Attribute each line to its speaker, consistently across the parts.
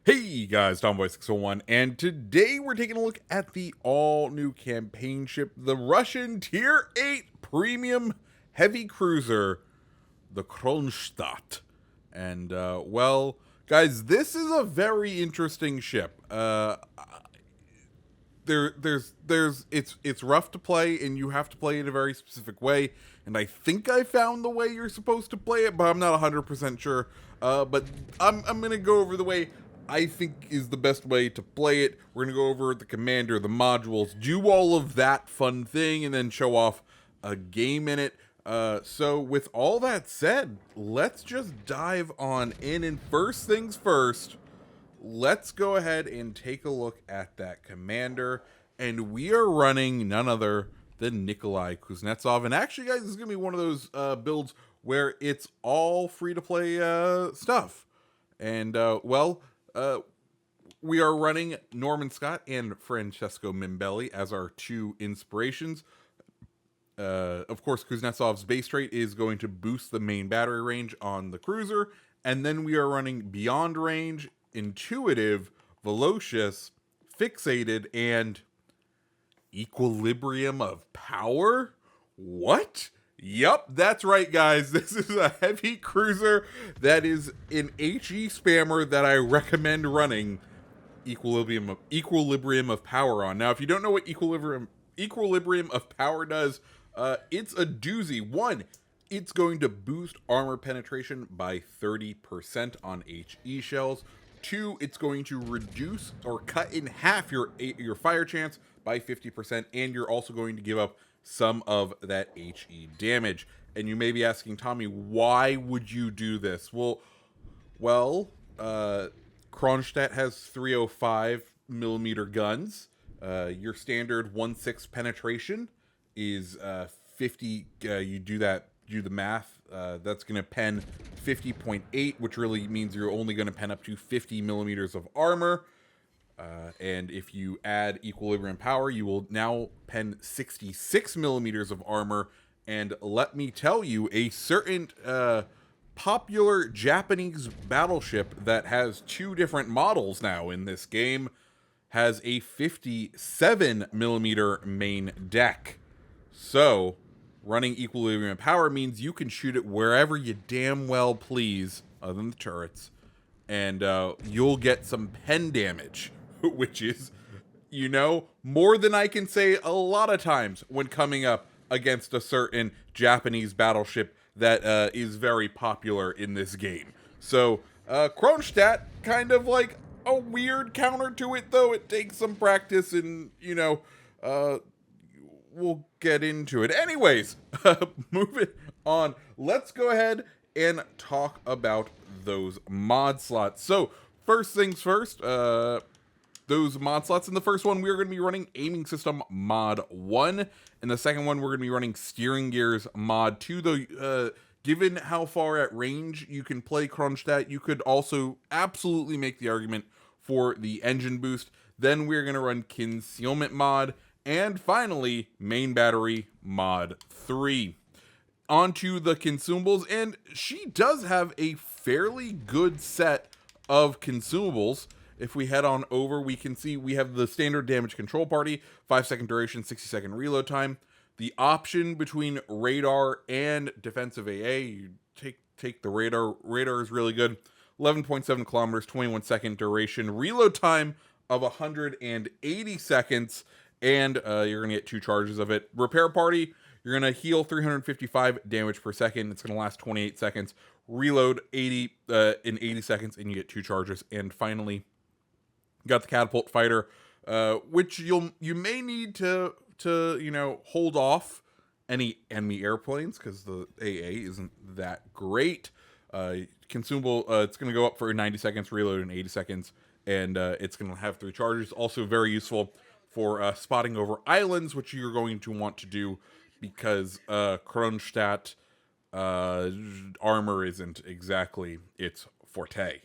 Speaker 1: Hey guys, Tomboy601, and today we're taking a look at the all-new campaign ship, the Russian Tier 8 Premium Heavy Cruiser, the Kronshtadt. And, well, guys, this is a very interesting ship. It's rough to play, and you have to play it a very specific way. And I think I found the way you're supposed to play it, but I'm not 100% sure. But I'm gonna go over the way I think is the best way to play it. We're gonna go over the commander, the modules, do all of that fun thing, and then show off a game in it. So with all that said, let's just dive on in. And first things first, let's go ahead and take a look at that commander. And we are running none other than Nikolai Kuznetsov. And actually, guys, this is going to be one of those builds where it's all free-to-play stuff. And, we are running Norman Scott and Francesco Mimbelli as our two inspirations. Of course, Kuznetsov's base rate is going to boost the main battery range on the cruiser. And then we are running Beyond Range, Intuitive, Velocious, Fixated, and Equilibrium of Power? What? Yup, that's right, guys. This is a heavy cruiser that is an HE spammer that I recommend running Equilibrium of Power on. Now, if you don't know what Equilibrium of Power does, it's a doozy. One, it's going to boost armor penetration by 30% on HE shells. Two, it's going to reduce or cut in half your fire chance by 50%, and you're also going to give up some of that HE damage. And you may be asking, Tommy, why would you do this? Well, Kronshtadt has 305 millimeter guns. Your standard 1/6 penetration is 50. You do the math. That's going to pen 50.8, which really means you're only going to pen up to 50 millimeters of armor. And if you add Equilibrium Power, you will now pen 66 millimeters of armor. And let me tell you, a certain popular Japanese battleship that has two different models now in this game has a 57 millimeter main deck. So running Equilibrium Power means you can shoot it wherever you damn well please, other than the turrets, and you'll get some pen damage, which is, more than I can say a lot of times when coming up against a certain Japanese battleship that is very popular in this game. So, Kronshtadt, kind of like a weird counter to it, though. It takes some practice and, we'll get into it. Anyways, moving on. Let's go ahead and talk about those mod slots. So, first things first, those mod slots. In the first one, we're going to be running Aiming System Mod 1. In the second one, we're going to be running Steering Gears Mod 2. Though, given how far at range you can play Kronshtadt, you could also absolutely make the argument for the engine boost. Then we're going to run Concealment Mod. And finally, Main Battery Mod 3. Onto the consumables, and she does have a fairly good set of consumables. If we head on over, we can see we have the standard damage control party, 5-second duration, 60-second reload time. The option between radar and defensive AA, you take the radar. Radar is really good. 11.7 kilometers, 21-second duration, reload time of 180 seconds, and you're going to get 2 charges of it. Repair party, you're going to heal 355 damage per second. It's going to last 28 seconds. Reload 80 in 80 seconds, and you get 2 charges. And finally, got the catapult fighter, which you may need to hold off any enemy airplanes because the AA isn't that great. Consumable, it's going to go up for 90 seconds, reload in 80 seconds, and it's going to have 3 charges. Also very useful for spotting over islands, which you're going to want to do because Kronshtadt armor isn't exactly its forte.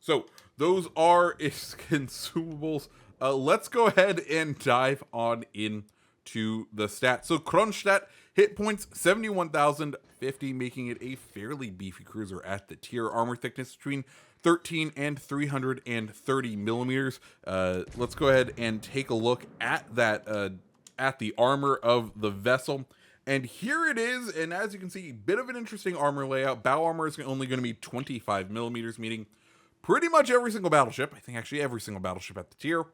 Speaker 1: So those are its consumables. Let's go ahead and dive on into the stats. So Kronshtadt hit points 71,050, making it a fairly beefy cruiser at the tier. Armor thickness between 13 and 330 millimeters. Let's go ahead and take a look at that, at the armor of the vessel. And here it is, and as you can see, bit of an interesting armor layout. Bow armor is only going to be 25 millimeters, meaning pretty much every single battleship, I think actually every single battleship at the tier,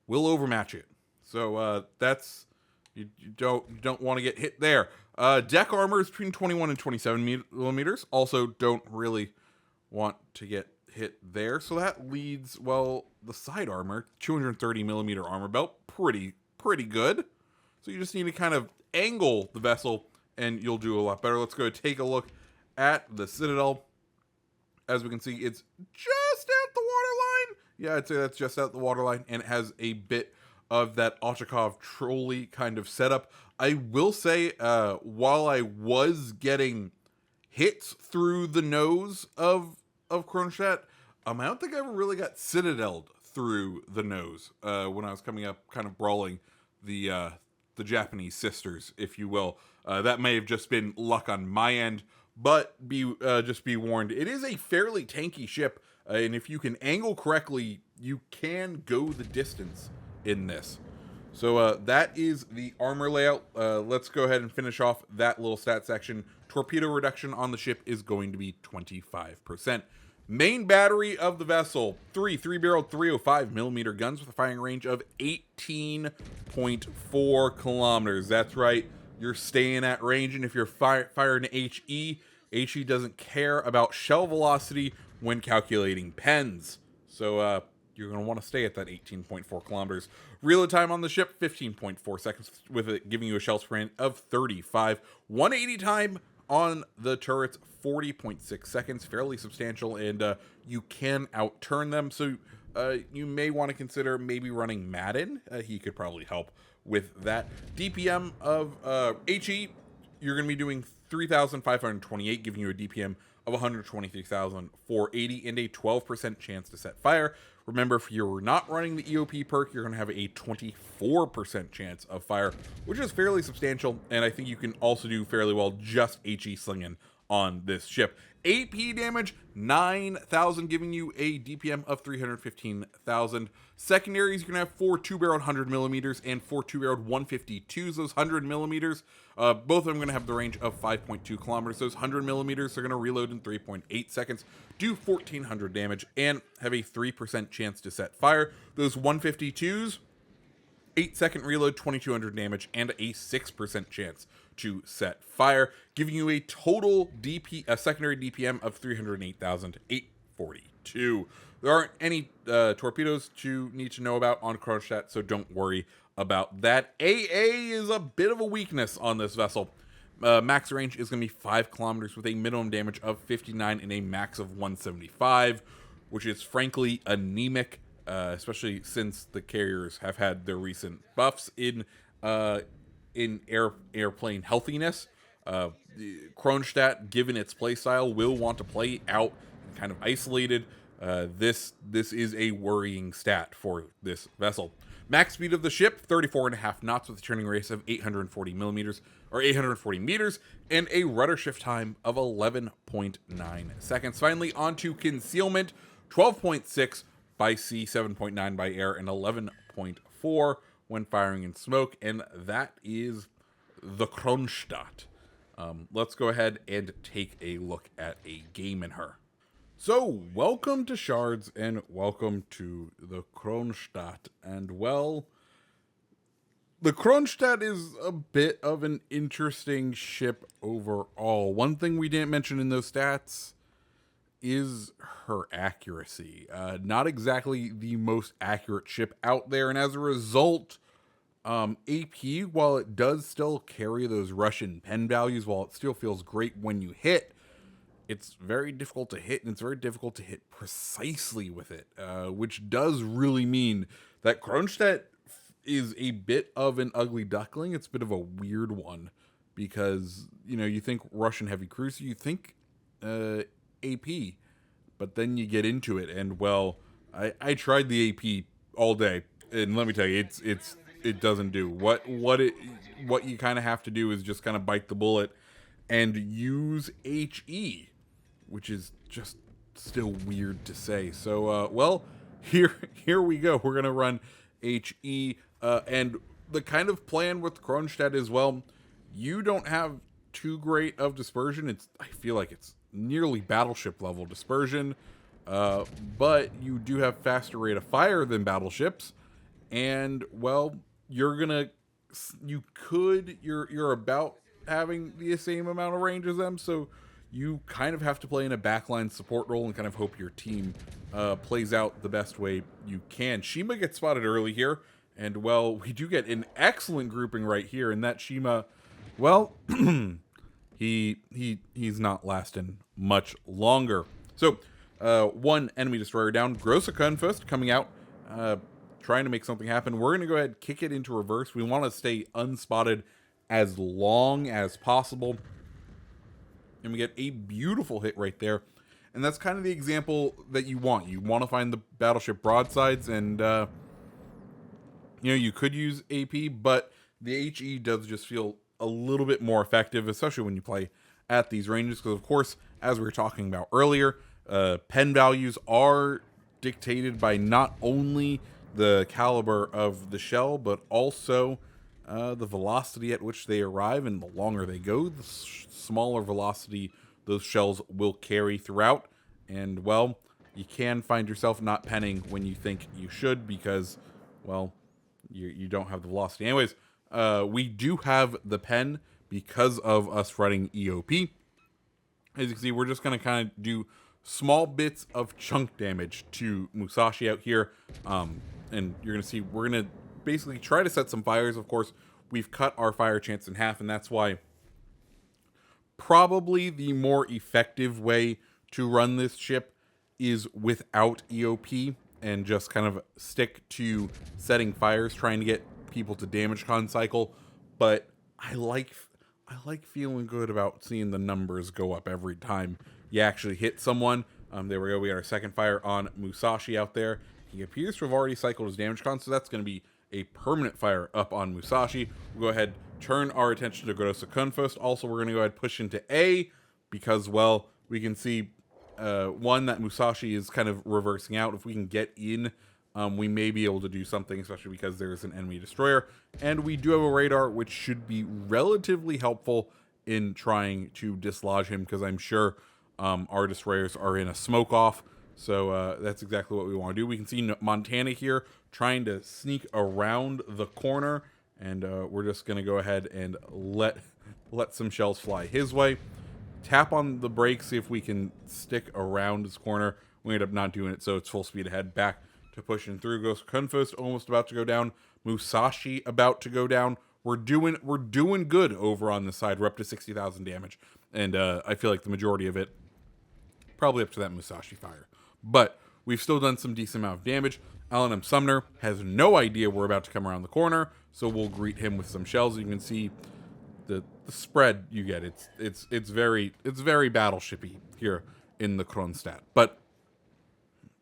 Speaker 1: will overmatch it. So that's, you don't want to get hit there. Deck armor is between 21 and 27 millimeters. Also don't really want to get hit there. So that leads, well, the side armor, 230 millimeter armor belt, pretty good. So you just need to kind of angle the vessel and you'll do a lot better. Let's go take a look at the Citadel. As we can see, it's just at the waterline. Yeah, I'd say that's just at the waterline, and it has a bit of that Ochakov trolley kind of setup. I will say, while I was getting hits through the nose of Kronshtadt, I don't think I ever really got Citadel'd through the nose when I was coming up, kind of brawling the Japanese sisters, if you will. That may have just been luck on my end, but just be warned, it is a fairly tanky ship, and if you can angle correctly, you can go the distance in this. So that is the armor layout. Let's go ahead and finish off that little stat section. Torpedo reduction on the ship is going to be 25%. Main battery of the vessel, three barreled 305 millimeter guns with a firing range of 18.4 kilometers. That's right, you're staying at range, and if you're firing HE doesn't care about shell velocity when calculating pens. So you're going to want to stay at that 18.4 kilometers. Reload time on the ship, 15.4 seconds, with it giving you a shell sprint of 35. 180 time on the turrets, 40.6 seconds, fairly substantial, and you can outturn them. So you may want to consider maybe running Madden. He could probably help with that. DPM of HE, you're going to be doing 3,528, giving you a DPM of 123,480 and a 12% chance to set fire. Remember, if you're not running the EOP perk, you're going to have a 24% chance of fire, which is fairly substantial, and I think you can also do fairly well just HE slinging on this ship. AP damage, 9,000, giving you a DPM of 315,000. Secondaries, you're going to have 4 2-barreled 100 millimeters and 4 2-barreled 152s. Those 100 millimeters, both of them are going to have the range of 5.2 kilometers. Those 100 millimeters are going to reload in 3.8 seconds, do 1,400 damage, and have a 3% chance to set fire. Those 152s, 8-second reload, 2,200 damage, and a 6% chance to set fire, giving you a total secondary DPM of 308,842. There aren't any torpedoes to need to know about on Kronshtadt, so don't worry about that. AA is a bit of a weakness on this vessel. Max range is going to be 5 kilometers with a minimum damage of 59 and a max of 175, which is frankly anemic, especially since the carriers have had their recent buffs in airplane healthiness. Kronshtadt, given its playstyle, will want to play out kind of isolated. This is a worrying stat for this vessel. Max speed of the ship, 34.5 knots with a turning radius of 840 millimeters, or 840 meters, and a rudder shift time of 11.9 seconds. Finally, onto concealment, 12.6 by sea, 7.9 by air, and 11.4 when firing in smoke, and that is the Kronshtadt. Let's go ahead and take a look at a game in her. So, welcome to Shards, and welcome to the Kronshtadt. And, well, the Kronshtadt is a bit of an interesting ship overall. One thing we didn't mention in those stats is her accuracy. Not exactly the most accurate ship out there, and as a result, AP, while it does still carry those Russian pen values, while it still feels great when you hit, it's very difficult to hit, and it's very difficult to hit precisely with it, which does really mean that Kronshtadt is a bit of an ugly duckling. It's a bit of a weird one, because, you know, you think Russian heavy cruiser, you think AP, but then you get into it, and, well, I tried the AP all day, and let me tell you, it doesn't do. What you kind of have to do is just kind of bite the bullet and use HE, which is just still weird to say. So, well, here we go. We're gonna run HE, and the kind of plan with Kronshtadt is, well, you don't have too great of dispersion. I feel like it's nearly battleship level dispersion, but you do have faster rate of fire than battleships, and well, you're about having the same amount of range as them, so you kind of have to play in a backline support role and kind of hope your team plays out the best way you can. Shima gets spotted early here, and well, we do get an excellent grouping right here, and that Shima, well, he's not lasting much longer. So, one enemy destroyer down. Große Kronshtadt coming out, trying to make something happen. We're going to go ahead and kick it into reverse. We want to stay unspotted as long as possible. And we get a beautiful hit right there. And that's kind of the example that you want. You want to find the battleship broadsides, and you could use AP, but the HE does just feel a little bit more effective, especially when you play at these ranges, because of course, as we were talking about earlier, pen values are dictated by not only the caliber of the shell, but also the velocity at which they arrive, and the longer they go, the smaller velocity those shells will carry throughout. And well, you can find yourself not penning when you think you should, because, well, you don't have the velocity. Anyways, we do have the pen because of us running EOP. As you can see, we're just going to kind of do small bits of chunk damage to Musashi out here. And you're going to see we're going to basically try to set some fires. Of course, we've cut our fire chance in half, and that's why probably the more effective way to run this ship is without EOP and just kind of stick to setting fires, trying to get people to damage con cycle. But I like feeling good about seeing the numbers go up every time you actually hit someone. There we go. We got our second fire on Musashi out there. He appears to have already cycled his damage con, so that's going to be a permanent fire up on Musashi. We'll go ahead, turn our attention to Große Kronshtadt. Also, we're going to go ahead, push into A, because, well, we can see, one, that Musashi is kind of reversing out. If we can get in, we may be able to do something, especially because there's an enemy destroyer. And we do have a radar, which should be relatively helpful in trying to dislodge him, because I'm sure our destroyers are in a smoke off. So that's exactly what we want to do. We can see Montana here trying to sneak around the corner, and we're just going to go ahead and let some shells fly his way. Tap on the brakes, see if we can stick around his corner. We end up not doing it, so it's full speed ahead, back to pushing through. Große Kronshtadt almost about to go down. Musashi about to go down. We're doing good over on this side. We're up to 60,000 damage, and I feel like the majority of it probably up to that Musashi fire. But we've still done some decent amount of damage. Alan M. Sumner has no idea we're about to come around the corner, so we'll greet him with some shells. You can see the spread you get. It's very battleshipy here in the Kronshtadt. But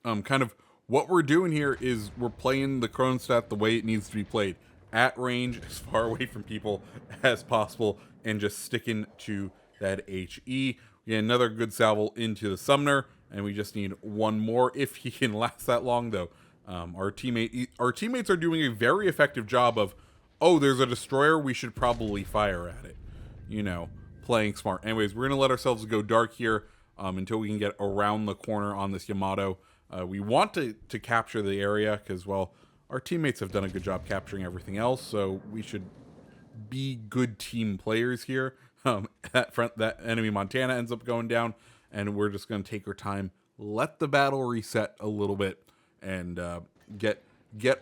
Speaker 1: kind of what we're doing here is we're playing the Kronshtadt the way it needs to be played, at range, as far away from people as possible, and just sticking to that HE. We get another good salvo into the Sumner, and we just need one more if he can last that long, though. Our teammates are doing a very effective job of, oh, there's a destroyer, we should probably fire at it. Playing smart. Anyways, we're going to let ourselves go dark here until we can get around the corner on this Yamato. We want to capture the area because, well, our teammates have done a good job capturing everything else, so we should be good team players here. That enemy Montana ends up going down, and we're just going to take our time, let the battle reset a little bit, and get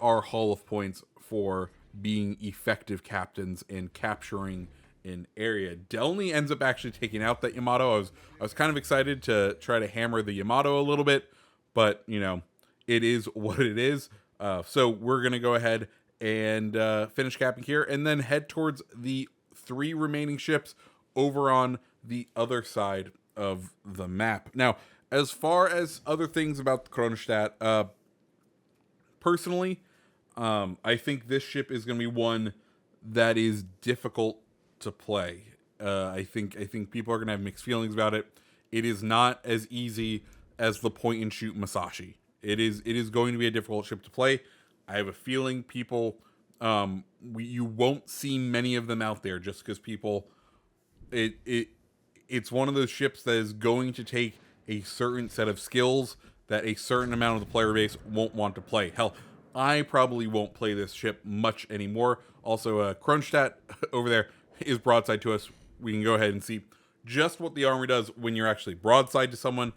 Speaker 1: our haul of points for being effective captains and capturing an area. Delney ends up actually taking out that Yamato. I was kind of excited to try to hammer the Yamato a little bit, but it is what it is. So we're gonna go ahead and finish capping here, and then head towards the 3 remaining ships over on the other side of the map. Now, as far as other things about the Kronshtadt, personally, I think this ship is going to be one that is difficult to play. I think people are going to have mixed feelings about it. It is not as easy as the point and shoot Masashi. It is going to be a difficult ship to play. I have a feeling people you won't see many of them out there just because people it's one of those ships that is going to take a certain set of skills that a certain amount of the player base won't want to play. Hell, I probably won't play this ship much anymore. Also, Kronshtadt over there is broadside to us. We can go ahead and see just what the army does when you're actually broadside to someone.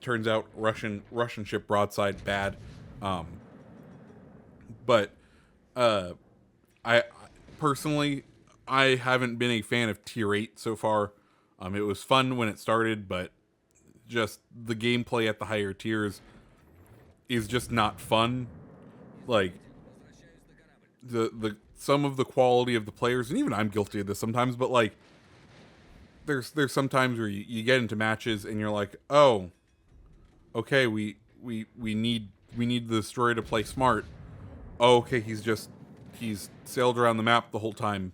Speaker 1: Turns out Russian ship broadside bad. But I personally, I haven't been a fan of tier 8 so far. It was fun when it started, but just the gameplay at the higher tiers is just not fun. Like the some of the quality of the players, and even I'm guilty of this sometimes, but like there's some times where you get into matches and you're like, oh, okay, we need the destroyer to play smart. Oh, okay, he's sailed around the map the whole time,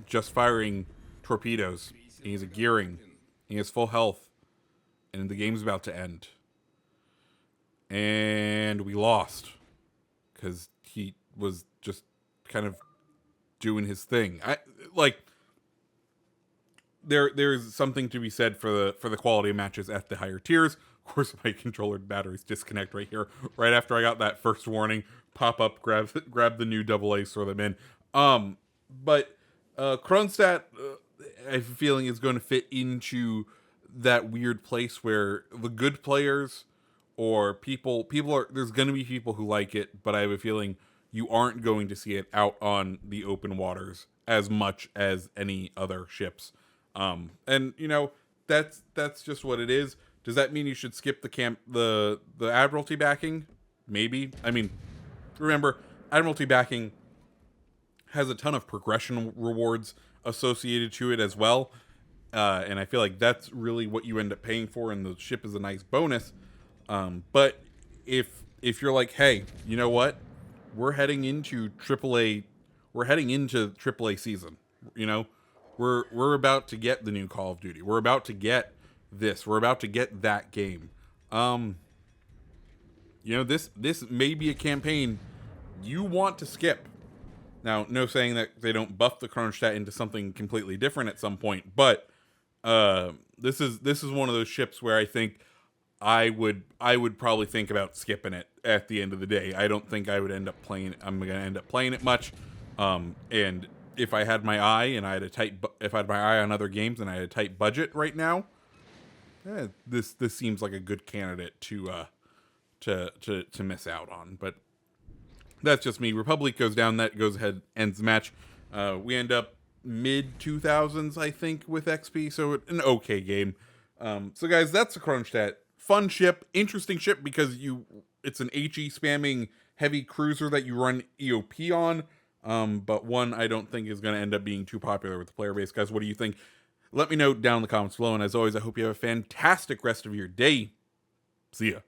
Speaker 1: just firing torpedoes. He's a gearing. He has full health, and the game's about to end. And we lost because he was just kind of doing his thing. There's something to be said for the quality of matches at the higher tiers. Of course, my controller batteries disconnect right here, right after I got that first warning. Pop up, grab the new AA, throw them in. But Kronshtadt, I have a feeling is going to fit into that weird place where the good players or people are, there's going to be people who like it, but I have a feeling you aren't going to see it out on the open waters as much as any other ships. And you know, that's just what it is. Does that mean you should skip the Admiralty backing? Maybe. I mean, remember, Admiralty backing has a ton of progression rewards associated to it as well. And I feel like that's really what you end up paying for, and the ship is a nice bonus. But if you're like, hey, you know what? We're heading into AAA. We're heading into AAA season. You know, we're about to get the new Call of Duty. We're about to get this. We're about to get that game. You know, this may be a campaign you want to skip. Now, no saying that they don't buff the Kronshtadt into something completely different at some point, but this is one of those ships where I think I would probably think about skipping it at the end of the day. I don't think I would end up playing. I'm gonna end up playing it much. And if I had my eye and I had if I had my eye on other games and I had a tight budget right now, this seems like a good candidate to miss out on. But that's just me. Republic goes down. That goes ahead, ends the match. We end up mid 2000s, I think, with XP. So an okay game. So guys, that's the Kronshtadt. Fun ship, interesting ship because it's an HE spamming heavy cruiser that you run EOP on. But one I don't think is going to end up being too popular with the player base. Guys, what do you think? Let me know down in the comments below. And as always, I hope you have a fantastic rest of your day. See ya.